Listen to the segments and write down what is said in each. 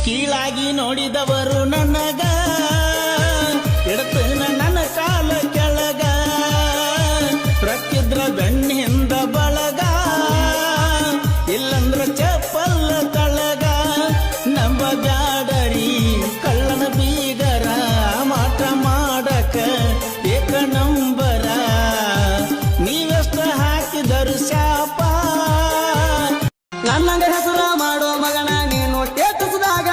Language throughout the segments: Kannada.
ಕೀಳಾಗಿ ನೋಡಿದವರು ನನಗ ಇಡತನ ನನ್ನ ಕಾಲ ಕೆಳಗ ರಕ್ಕಿದ್ರ ಬೆಣ್ಣಿಂದ ಬಳಗ ಇಲ್ಲಂದ್ರ ಚಪ್ಪಲ್ಲ ತಳಗ ನಂಬ ಬ್ಯಾಡರಿ ಕಳ್ಳನ ಬೀಗರ ಮಾಟ ಮಾಡಕ ಏಕ ನಂಬರ ನೀವೆಷ್ಟ ಹಾಕಿದರು ಶಾಪ ನನ್ನಂಗ ಹೆಸರ ಮಾಡೋ ಮಗನ ನೀನು ಟೇಕಿಸಿದಾಗ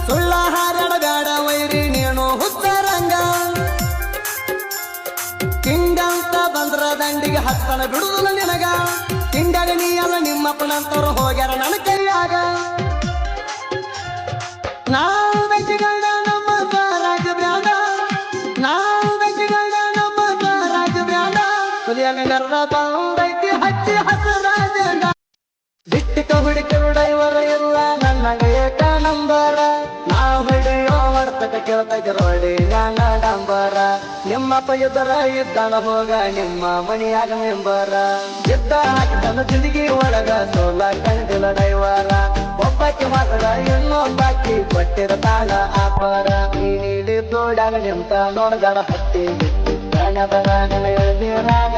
ಸುಳ್ಳ ಹಾರಾಡಗಾಡ ವೈರಿ ನೀನು ಹುತ್ತರಂಗ ಕಿಂಗಂತ ಬಂದ್ರ ದಂಡಿಗೆ ಹತ್ತನ ಬಿಡುದಿಲ್ಲ ನಿನಗ ಕಿಂಗಾಗ ನೀ ಅಲ್ಲ ನಿಮ್ಮಪ್ಪನಂತವ್ರು ಹೋಗ್ಯಾರ ನನ್ನ ಕೈಯಾಗ ನಾವು ಬೆಚ್ಚಿಗಂಡ ನಮ್ಮ ರಾಜ ಬ್ರಾಂಡ ನಾವು ಬೆಚ್ಚಿಗಂಡ ನಮ್ಮ ರಾಜ ಬ್ರಾಂಡ ಸುಲಿಯಂಗ ಗರ್ದ ತಂದೈತಿ ಹಚ್ಚಿ ಹಸರಾಜ ದಿಟ್ಟಿಕ ಹುಡುಕರು ಡೈವರ ಇಲ್ಲ ನನ್ನಂಗ ಏಕ ನಂಬರ ನಾವು ಹಿಡಿಯೋ ವರ್ತಕ ಕೇಳ್ತಕ್ಕೆ ರೋಡಿ ನನ್ನ ಡಂಬರ ನಿಮ್ಮಪ್ಪ ಇದ್ದರ ಇದ್ದಾನ ಹೋಗ ನಿಮ್ಮ ಮನಿಯಾಗ ಮೆಂಬರ ಇದ್ದ ಹಾಕಿದನು ಜಿಂದಗಿ ಒಳಗ ಸೋಲ ಕಂಡಿಲ್ಲ ಡೈವರ ಒಬ್ಬಾಕಿ ಮಾತ್ರ ಇನ್ನೊಬ್ಬಾಕಿ ಕೊಟ್ಟಿರ ತಾಳ ಆಪಾರ ನೀಡಿದ್ದೋಡಾಗ ನಿಂತ ನೋಡಗಡ ಹತ್ತಿ ಕಣದರ ನೀರಾಗ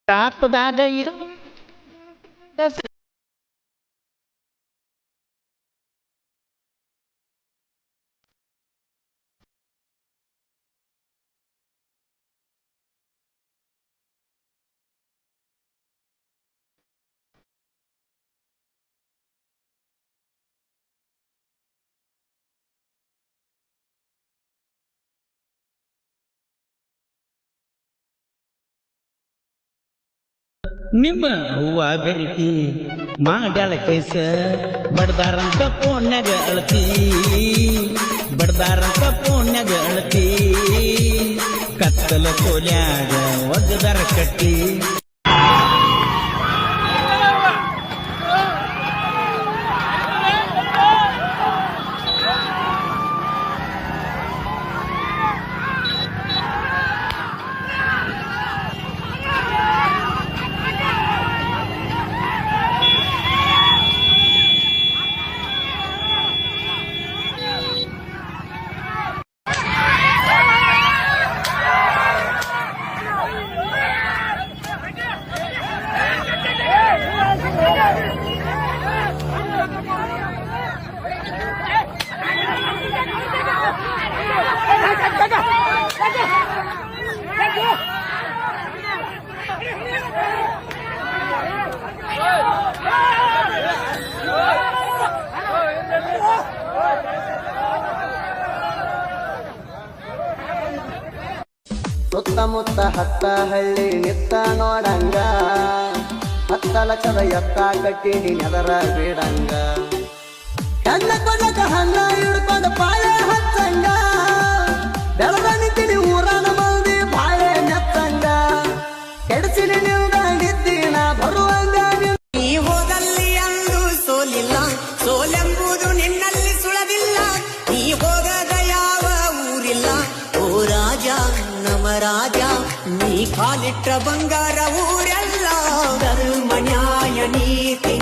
ಟಾಪದಾಗ ಇರು ನಿಮ್ಮ ಹೂವ ಬೆಳಕಿ ಮಾಡ್ಯಾಳ ಕೈಸ ಬಡ್ದಾರಂತ ಪೋನ್ಯಾಗ ಅಳತಿ ಬಡ್ದಾರಂತ ಪೋನ್ಯಾಗ ಅಳತಿ ಕತ್ತಲ ಕೋಲ್ಯಾಗ ಒದ್ದದರ ಕಟ್ಟಿ ಸುತ್ತಮುತ್ತ ಹತ್ತ ಹಳ್ಳಿ ನಿತ್ತ ನೋಡಂಗ 10 ಲಕ್ಷದ ಎತ್ತ ಕಟ್ಟಿ ನೆದರ ಬಿಡಂಗ ಕಣ್ಣ ಕೊಡಕ ಹಣ್ಣ ಹಿಡ್ಕೊಂಡು ಪಾಳೆ ಹಚ್ಚಂಗ ಬೆಳದ ನಿಂತೀನಿ ಊರನ ಮಂದಿ ಬಾಳೆ ನೆತ್ತಂಗ ಕೆಡಸಿನಿ ನಿಲ್ದಾಡಿದ್ದೀನ ಬರುವಂಗ ನೀ ಹೋದಲ್ಲಿ ಅಂದು ಸೋಲಿಲ್ಲ ಸೋಲೆಂಬುದು ನಿನ್ನಲ್ಲಿ ಸುಳದಿಲ್ಲ ನೀ ಹೋಗದ ಯಾವ ಊರಿಲ್ಲ ಓ ರಾಜ ನಮ ರಾಜ ನೀ ಕಾಲಿಟ್ಟ ಬಂಗಾರ ಊರೆಲ್ಲ ಧರ್ಮ ನ್ಯಾಯ ನೀತಿ